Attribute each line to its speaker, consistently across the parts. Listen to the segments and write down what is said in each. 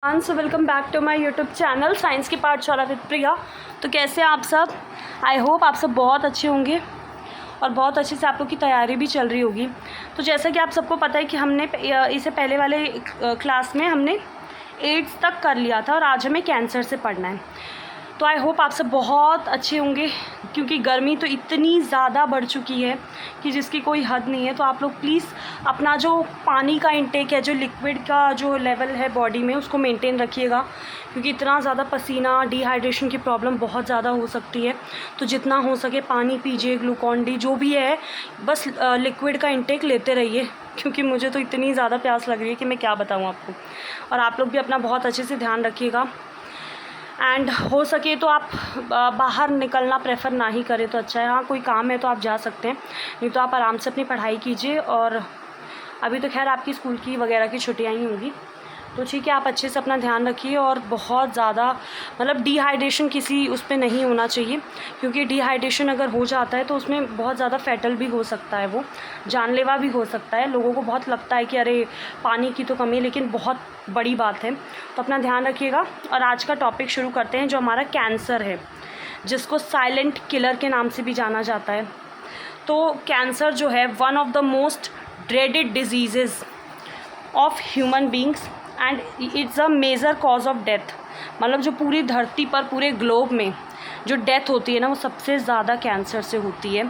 Speaker 1: So welcome back to my YouTube channel science की पाठशाला with प्रिया। तो कैसे हैं आप सब? आई होप आप सब बहुत अच्छे होंगे और बहुत अच्छे से आप लोग की तैयारी भी चल रही होगी। तो जैसा कि आप सबको पता है कि हमने इसे पहले वाले क्लास में हमने 8th तक कर लिया था और आज हमें कैंसर से पढ़ना है। तो आई होप आप सब बहुत अच्छे होंगे, क्योंकि गर्मी तो इतनी ज़्यादा बढ़ चुकी है कि जिसकी कोई हद नहीं है। तो आप लोग प्लीज़ अपना जो पानी का इंटेक है, जो लिक्विड का जो लेवल है बॉडी में, उसको मेंटेन रखिएगा, क्योंकि इतना ज़्यादा पसीना, डिहाइड्रेशन की प्रॉब्लम बहुत ज़्यादा हो सकती है। तो जितना हो सके पानी पीजिए, ग्लूकॉन डी जो भी है, बस लिक्विड का इंटेक लेते रहिए, क्योंकि मुझे तो इतनी ज़्यादा प्यास लग रही है कि मैं क्या बताऊँ आपको। और आप लोग भी अपना बहुत अच्छे से ध्यान रखिएगा। एंड हो सके तो आप बाहर निकलना प्रेफर ना ही करें तो अच्छा है। हाँ, कोई काम है तो आप जा सकते हैं, नहीं तो आप आराम से अपनी पढ़ाई कीजिए। और अभी तो खैर आपकी स्कूल की वगैरह की छुट्टियां ही होंगी, तो ठीक है, आप अच्छे से अपना ध्यान रखिए। और बहुत ज़्यादा मतलब डिहाइड्रेशन किसी उस पर नहीं होना चाहिए, क्योंकि डिहाइड्रेशन अगर हो जाता है तो उसमें बहुत ज़्यादा फैटल भी हो सकता है, वो जानलेवा भी हो सकता है। लोगों को बहुत लगता है कि अरे पानी की तो कमी है, लेकिन बहुत बड़ी बात है। तो अपना ध्यान रखिएगा। और आज का टॉपिक शुरू करते हैं, जो हमारा कैंसर है, जिसको साइलेंट किलर के नाम से भी जाना जाता है। तो कैंसर जो है one of the most dreaded disease of human beings and it's a major cause of death. मतलब जो पूरी धरती पर, पूरे ग्लोब में जो डेथ होती है ना, वो सबसे ज़्यादा कैंसर से होती है।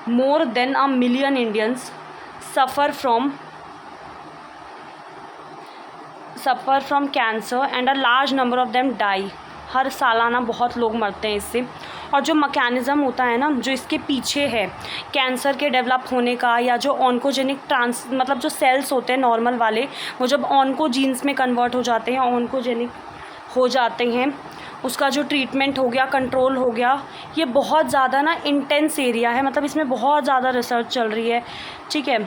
Speaker 1: More than a million Indians suffer from cancer and a large number of them die. हर सालाना बहुत लोग मरते हैं इससे। और जो मैकेनिज़्म होता है ना, जो इसके पीछे है कैंसर के डेवलप होने का, या जो ऑन्कोजेनिक मतलब जो सेल्स होते हैं नॉर्मल वाले, वो जब ऑन्कोजीन्स में कन्वर्ट हो जाते हैं, ऑन्कोजेनिक हो जाते हैं, उसका जो ट्रीटमेंट हो गया, कंट्रोल हो गया, ये बहुत ज़्यादा ना इंटेंस एरिया है। मतलब इसमें बहुत ज़्यादा रिसर्च चल रही है, ठीक है।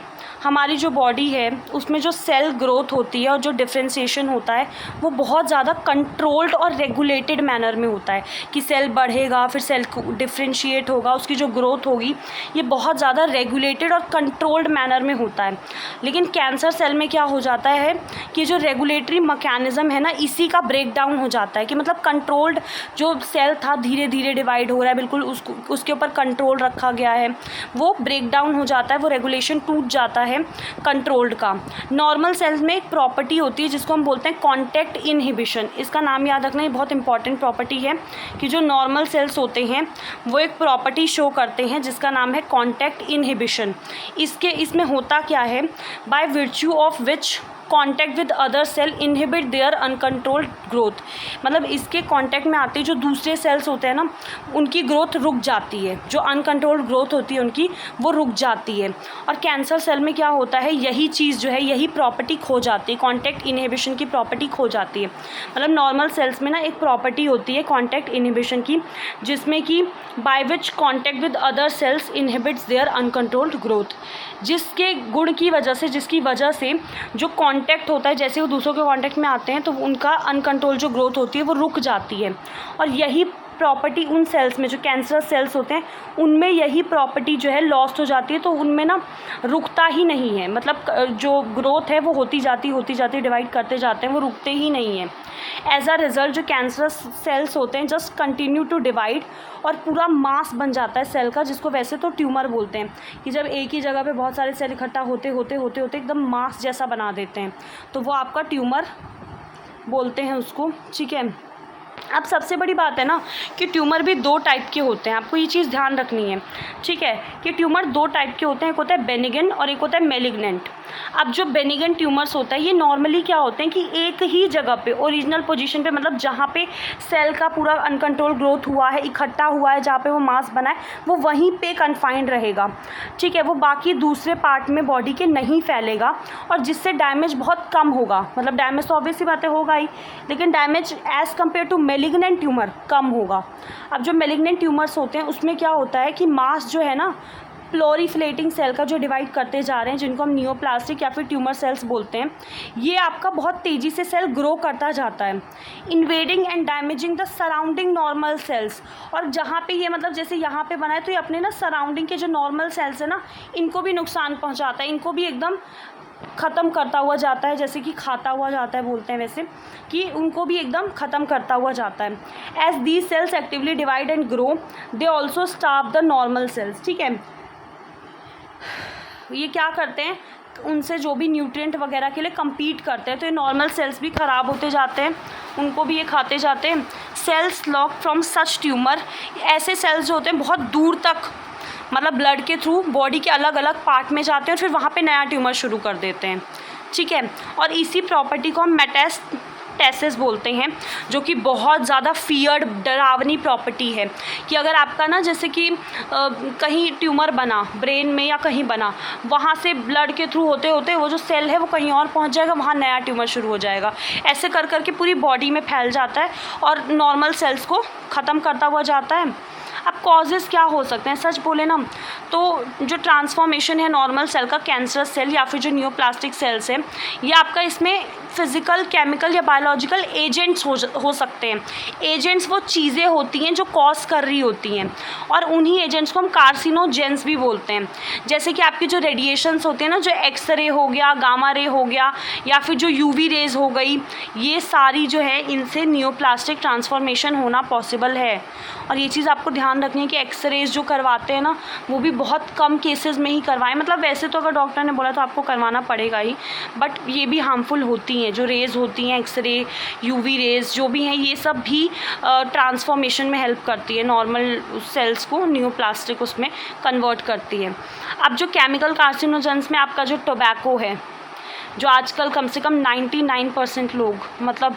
Speaker 1: हमारी जो बॉडी है उसमें जो सेल ग्रोथ होती है और जो डिफ्रेंशिएशन होता है, वो बहुत ज़्यादा कंट्रोल्ड और रेगुलेटेड मैनर में होता है। कि सेल बढ़ेगा, फिर सेल डिफ्रेंशिएट होगा, उसकी जो ग्रोथ होगी, ये बहुत ज़्यादा रेगुलेटेड और कंट्रोल्ड मैनर में होता है। लेकिन कैंसर सेल में क्या हो जाता है कि जो रेगुलेटरी मैकेनिज़्म है ना, इसी का ब्रेक डाउन हो जाता है। कि मतलब कंट्रोल्ड जो सेल था धीरे धीरे डिवाइड हो रहा है, बिल्कुल उसके ऊपर कंट्रोल रखा गया है, वो ब्रेक डाउन हो जाता है, वो रेगुलेशन टूट जाता है कंट्रोल्ड का। नॉर्मल सेल्स में एक प्रॉपर्टी होती है जिसको हम बोलते हैं कॉन्टैक्ट इनहिबिशन। इसका नाम याद रखना, ये बहुत इंपॉर्टेंट प्रॉपर्टी है कि जो नॉर्मल सेल्स होते हैं वो एक प्रॉपर्टी शो करते हैं जिसका नाम है कॉन्टैक्ट इनहिबिशन। इसमें होता क्या है, by virtue of which contact with other cell inhibit their uncontrolled growth. मतलब इसके कॉन्टैक्ट में आते जो दूसरे सेल्स होते हैं ना, उनकी ग्रोथ रुक जाती है, जो अनकंट्रोल्ड ग्रोथ होती है उनकी, वो रुक जाती है। और कैंसर सेल में क्या होता है, यही चीज़ जो है, यही प्रॉपर्टी खो जाती है, कॉन्टैक्ट इनहिबिशन की प्रॉपर्टी खो जाती है। मतलब नॉर्मल सेल्स में ना एक प्रॉपर्टी होती है कॉन्टैक्ट इनहिबिशन की, जिसमें कि by which contact with other cells inhibits their uncontrolled growth. जिसके गुण की वजह से, जिसकी वजह से जो कांटेक्ट होता है, जैसे वो दूसरों के कांटेक्ट में आते हैं तो उनका अनकंट्रोल जो ग्रोथ होती है वो रुक जाती है। और यही प्रॉपर्टी उन सेल्स में, जो कैंसर सेल्स होते हैं, उनमें यही प्रॉपर्टी जो है लॉस्ट हो जाती है। तो उनमें ना रुकता ही नहीं है, मतलब जो ग्रोथ है वो होती जाती डिवाइड करते जाते हैं, वो रुकते ही नहीं है। एज अ रिज़ल्ट जो कैंसर सेल्स होते हैं जस्ट कंटिन्यू टू डिवाइड, और पूरा मास बन जाता है सेल का, जिसको वैसे तो ट्यूमर बोलते हैं। कि जब एक ही जगह पे बहुत सारे सेल इकट्ठा होते एकदम मास जैसा बना देते हैं, तो वो आपका ट्यूमर बोलते हैं उसको, ठीक है। अब सबसे बड़ी बात है ना कि ट्यूमर भी 2 टाइप के होते हैं, आपको ये चीज़ ध्यान रखनी है, ठीक है। कि ट्यूमर 2 टाइप के होते हैं, एक होता है बेनिगन और एक होता है मेलिग्नेंट। अब जो बेनिगन ट्यूमर्स होता है, ये नॉर्मली क्या होते हैं कि एक ही जगह पे, ओरिजिनल पोजीशन पे, मतलब जहाँ पे सेल का पूरा अनकंट्रोल ग्रोथ हुआ है, इकट्ठा हुआ है, जहाँ पे वो मास बना है, वो वहीं पे कन्फाइंड रहेगा, ठीक है। वो बाकी दूसरे पार्ट में बॉडी के नहीं फैलेगा, और जिससे डैमेज बहुत कम होगा। मतलब डैमेज तो ऑब्वियसली बातें होगा ही, लेकिन damage as compare to malignant tumour कम होगा। अब जो मेलिग्नेंट ट्यूमर्स होते हैं उसमें क्या होता है कि मास जो है ना, प्लोरीफ्लेटिंग सेल का जो डिवाइड करते जा रहे हैं, जिनको हम नियोप्लास्टिक या फिर ट्यूमर सेल्स बोलते हैं, ये आपका बहुत तेज़ी से सेल ग्रो करता जाता है, invading and damaging the surrounding normal sales. और जहाँ पे ये, मतलब जैसे यहाँ पे बना है, तो ये अपने ना सराउंडिंग के जो नॉर्मल सेल्स है ना, इनको भी नुकसान पहुँचाता है, इनको भी एकदम ख़त्म करता हुआ जाता है, जैसे कि खाता हुआ जाता है बोलते हैं वैसे, कि उनको भी एकदम ख़त्म करता हुआ जाता है। As these cells actively divide and grow they also starve the normal cells. ठीक है, ये क्या करते हैं, उनसे जो भी न्यूट्रिएंट वगैरह के लिए compete करते हैं, तो ये नॉर्मल सेल्स भी ख़राब होते जाते हैं, उनको भी ये खाते जाते हैं। Cells lock from such tumour, ऐसे सेल्स जो होते हैं बहुत दूर तक, मतलब ब्लड के थ्रू बॉडी के अलग अलग पार्ट में जाते हैं और फिर वहाँ पे नया ट्यूमर शुरू कर देते हैं। ठीक है, और इसी प्रॉपर्टी को हम मेटास्टेसिस बोलते हैं, जो कि बहुत ज़्यादा फियर्ड, डरावनी प्रॉपर्टी है, कि अगर आपका ना जैसे कि कहीं ट्यूमर बना ब्रेन में या कहीं बना, वहाँ से ब्लड के थ्रू होते होते वो जो सेल है वो कहीं और पहुँच जाएगा, वहाँ नया ट्यूमर शुरू हो जाएगा। ऐसे कर करके पूरी बॉडी में फैल जाता है और नॉर्मल सेल्स को ख़त्म करता हुआ जाता है। अब कॉजेज़ क्या हो सकते हैं, सच बोले ना तो जो ट्रांसफॉर्मेशन है नॉर्मल सेल का कैंसरस सेल या फिर जो न्यूप्लास्टिक सेल्स है, ये आपका इसमें फिज़िकल, केमिकल या बायोलॉजिकल एजेंट्स हो सकते हैं। एजेंट्स वो चीज़ें होती हैं जो कॉज कर रही होती हैं, और उन्हीं एजेंट्स को हम कार्सिनोजेंस भी बोलते हैं। जैसे कि आपकी जो रेडिएशंस होते हैं ना, जो एक्सरे हो गया, गामा रे हो गया, या फिर जो यूवी रेज हो गई, ये सारी जो है इनसे न्यूप्लास्टिक ट्रांसफॉर्मेशन होना पॉसिबल है। और ये चीज़ आपको ध्यान रखनी है कि एक्सरेज जो करवाते हैं ना, वो भी बहुत कम केसेस में ही करवाएं। मतलब वैसे तो अगर डॉक्टर ने बोला तो आपको करवाना पड़ेगा ही, बट ये भी हार्मफुल होती हैं, जो रेज़ होती हैं, एक्सरे, यूवी रेज़ जो भी हैं, ये सब भी ट्रांसफॉर्मेशन में हेल्प करती है, नॉर्मल सेल्स को न्यूप्लास्टिक उसमें कन्वर्ट करती है। अब जो केमिकल कार्सिनोजेंस में आपका जो टोबैको है, जो आजकल कम से कम 99% लोग, मतलब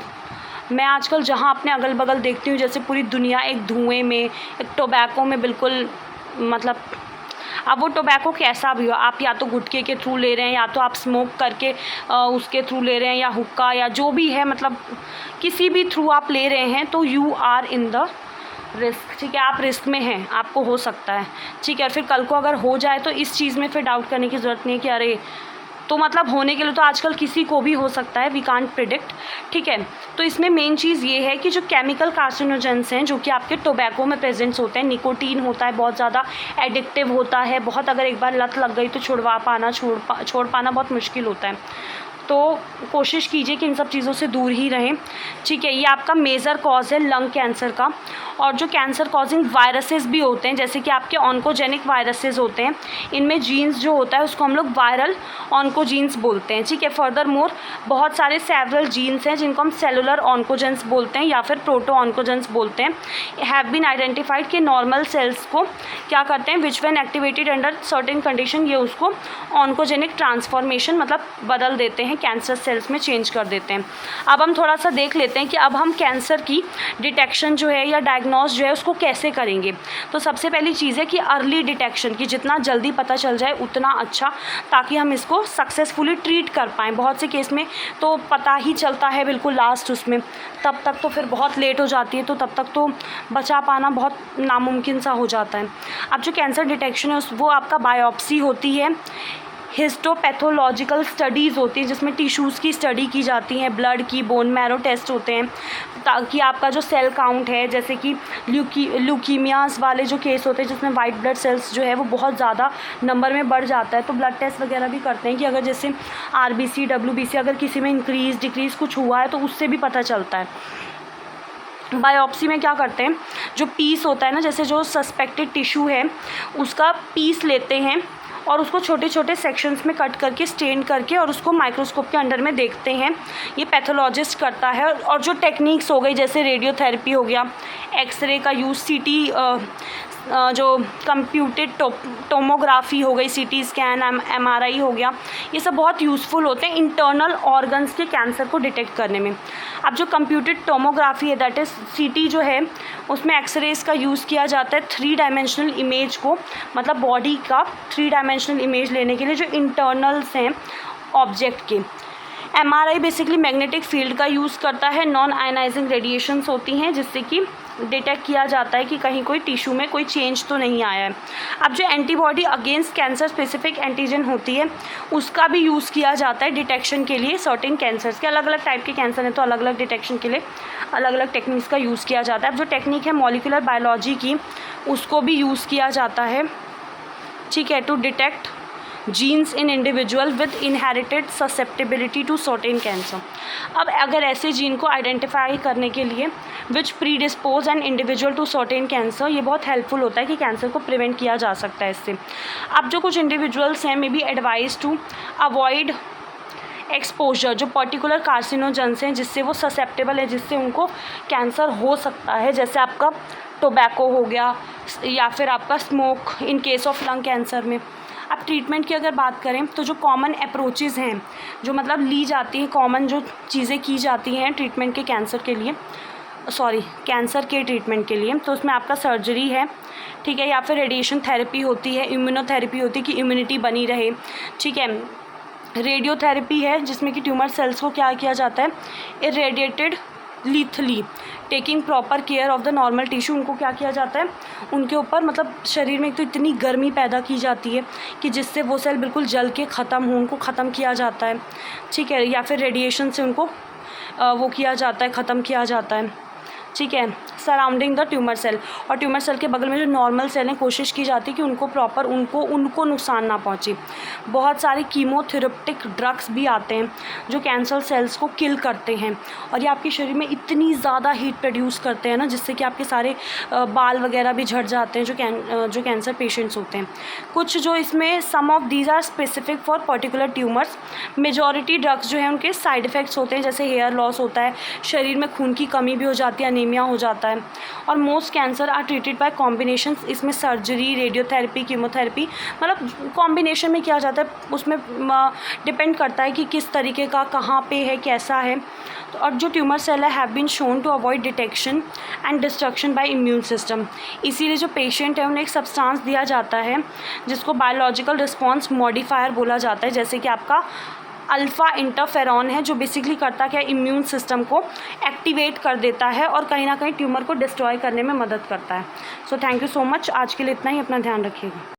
Speaker 1: मैं आजकल जहाँ अपने अगल बगल देखती हूँ, जैसे पूरी दुनिया एक धुएं में, एक टोबैको में बिल्कुल, मतलब अब वो टोबैको कैसा भी हो, आप या तो गुटखे के थ्रू ले रहे हैं, या तो आप स्मोक करके उसके थ्रू ले रहे हैं, या हुक्का या जो भी है, मतलब किसी भी थ्रू आप ले रहे हैं, तो you are in the risk. ठीक है, आप रिस्क में हैं, आपको हो सकता है। ठीक है, फिर कल को अगर हो जाए तो इस चीज़ में फिर डाउट करने की ज़रूरत नहीं है कि अरे, तो मतलब होने के लिए तो आजकल किसी को भी हो सकता है, वी कांट प्रिडिक्ट। ठीक है, तो इसमें मेन चीज़ ये है कि जो केमिकल कार्सिनोजेंस हैं, जो कि आपके टोबैको में प्रेजेंट्स होते हैं, निकोटीन होता है, बहुत ज़्यादा एडिक्टिव होता है, बहुत, अगर एक बार लत लग गई तो छोड़ पाना बहुत मुश्किल होता है। तो कोशिश कीजिए कि इन सब चीज़ों से दूर ही रहें। ठीक है, ये आपका मेजर कॉज है लंग कैंसर का। और जो कैंसर कॉजिंग वायरसेस भी होते हैं, जैसे कि आपके ऑन्कोजेनिक वायरसेस होते हैं, इनमें जीन्स जो होता है उसको हम लोग वायरल ऑन्कोजीन्स बोलते हैं। ठीक है, फर्दर मोर बहुत सारे सेवरल जीन्स हैं जिनको हम सेलुलर ऑन्कोजेंस बोलते हैं या फिर प्रोटो ऑन्कोजेंस बोलते हैं, हैव बीन आइडेंटिफाइड कि नॉर्मल सेल्स को क्या करते हैं, विच when activated under certain condition, ये उसको ऑन्कोजेनिक ट्रांसफॉर्मेशन मतलब बदल देते हैं, कैंसर सेल्स में चेंज कर देते हैं। अब हम थोड़ा सा देख लेते हैं कि अब हम कैंसर की डिटेक्शन जो है या डायग्नोस जो है उसको कैसे करेंगे। तो सबसे पहली चीज़ है कि अर्ली डिटेक्शन, की जितना जल्दी पता चल जाए उतना अच्छा, ताकि हम इसको सक्सेसफुली ट्रीट कर पाएँ। बहुत से केस में तो पता ही चलता है बिल्कुल लास्ट उसमें, तब तक तो फिर बहुत लेट हो जाती है, तो तब तक तो बचा पाना बहुत नामुमकिन सा हो जाता है। अब जो कैंसर डिटेक्शन है वो आपका बायोप्सी होती है, हिस्टोपैथोलॉजिकल स्टडीज़ होती हैं जिसमें टिश्यूज़ की स्टडी की जाती है, ब्लड की, बोन मैरो टेस्ट होते हैं, ताकि आपका जो सेल काउंट है, जैसे कि ल्यूकीमियाज वाले जो केस होते हैं जिसमें वाइट ब्लड सेल्स जो है वो बहुत ज़्यादा नंबर में बढ़ जाता है, तो ब्लड टेस्ट वगैरह भी करते हैं कि अगर जैसे RBC WBC अगर किसी में इंक्रीज़ डिक्रीज़ कुछ हुआ है तो उससे भी पता चलता है। बायोप्सी में क्या करते हैं, जो पीस होता है ना, जैसे जो सस्पेक्टेड टिश्यू है उसका पीस लेते हैं और उसको छोटे छोटे सेक्शंस में कट करके, स्टेन करके, और उसको माइक्रोस्कोप के अंडर में देखते हैं। ये पैथोलॉजिस्ट करता है। और जो टेक्निक्स हो गई, जैसे रेडियोथेरेपी हो गया, एक्सरे का यूज़, CT जो कंप्यूटेड टोमोग्राफी हो गई, CT स्कैन, MRI हो गया, ये सब बहुत यूज़फुल होते हैं इंटरनल ऑर्गन्स के कैंसर को डिटेक्ट करने में। अब जो कंप्यूटेड टोमोग्राफी है, दैट इज़ CT जो है, उसमें एक्सरेज का यूज़ किया जाता है 3 डायमेंशनल इमेज को, मतलब बॉडी का 3 डायमेंशनल इमेज लेने के लिए, जो इंटरनल्स हैं ऑब्जेक्ट के। MRI बेसिकली मैग्नेटिक फील्ड का यूज़ करता है, नॉन आयनाइजिंग रेडिएशंस होती हैं जिससे कि डिटेक्ट किया जाता है कि कहीं कोई टिश्यू में कोई चेंज तो नहीं आया है। अब जो antibody against cancer specific antigen होती है उसका भी यूज़ किया जाता है डिटेक्शन के लिए। सर्टेन कैंसर्स के, अलग अलग टाइप के कैंसर हैं तो अलग अलग डिटेक्शन के लिए अलग अलग टेक्निक्स का यूज़ किया जाता है। अब जो टेक्निक है मॉलिक्यूलर बायोलॉजी की, उसको भी यूज़ किया जाता है, ठीक है, to detect genes in individual with inherited susceptibility to certain cancer. अब अगर ऐसे जीन को आइडेंटिफाई करने के लिए which predispose an individual to certain cancer, ये बहुत हेल्पफुल होता है कि कैंसर को प्रिवेंट किया जा सकता है इससे। अब जो कुछ इंडिविजुअल्स हैं may be advise to avoid exposure, जो पर्टिकुलर कार्सिनोजेंस हैं जिससे वो ससेप्टेबल है, जिससे उनको कैंसर हो सकता है, जैसे आपका टोबैको हो गया या फिर आपका smoke in case of lung cancer में। अब ट्रीटमेंट की अगर बात करें तो जो कॉमन अप्रोचेज़ हैं, जो मतलब ली जाती हैं, कॉमन जो चीज़ें की जाती हैं ट्रीटमेंट के कैंसर के ट्रीटमेंट के लिए, तो उसमें आपका सर्जरी है, ठीक है, या फिर रेडिएशन थेरेपी होती है, इम्यूनोथेरेपी होती है कि इम्यूनिटी बनी रहे, ठीक है। रेडियोथेरेपी है जिसमें कि ट्यूमर सेल्स को क्या किया जाता है, irradiated लीथली, taking proper care of the normal tissue, उनको क्या किया जाता है, उनके ऊपर मतलब शरीर में एक तो इतनी गर्मी पैदा की जाती है कि जिससे वो सेल बिल्कुल जल के ख़त्म हो, उनको ख़त्म किया जाता है, ठीक है, या फिर रेडिएशन से उनको वो किया जाता है, ख़त्म किया जाता है, ठीक है, सराउंडिंग द ट्यूमर सेल। और ट्यूमर सेल के बगल में जो नॉर्मल सेल हैं कोशिश की जाती है कि उनको प्रॉपर उनको नुकसान ना पहुंचे। बहुत सारे कीमोथेरेप्टिक ड्रग्स भी आते हैं जो कैंसर सेल्स को किल करते हैं, और ये आपके शरीर में इतनी ज़्यादा हीट प्रोड्यूस करते हैं ना, जिससे कि आपके सारे बाल वगैरह भी झड़ जाते हैं जो कैंसर पेशेंट्स होते हैं। कुछ जो इसमें some of these are specific for particular tumours. Majority drugs जो हैं उनके साइड इफ़ेक्ट्स होते हैं, जैसे हेयर लॉस होता है, शरीर में खून की कमी भी हो जाती है, अनीमिया हो जाता है। और most cancer are treated by combinations, इसमें सर्जरी, रेडियोथेरेपी, कीमोथेरेपी, मतलब कॉम्बिनेशन में किया जाता है, उसमें डिपेंड करता है कि किस तरीके का कहाँ पे है, कैसा है। तो और जो ट्यूमर सेल है have been shown to avoid detection and destruction by immune system, इसीलिए जो पेशेंट है उन्हें एक सब्सटेंस दिया जाता है जिसको बायोलॉजिकल रिस्पॉन्स मॉडिफायर बोला जाता है, जैसे कि आपका अल्फ़ा इंटरफेरॉन है, जो बेसिकली करता क्या, इम्यून सिस्टम को एक्टिवेट कर देता है और कहीं ना कहीं ट्यूमर को डिस्ट्रॉय करने में मदद करता है। So thank you so much, आज के लिए इतना ही, अपना ध्यान रखिएगा।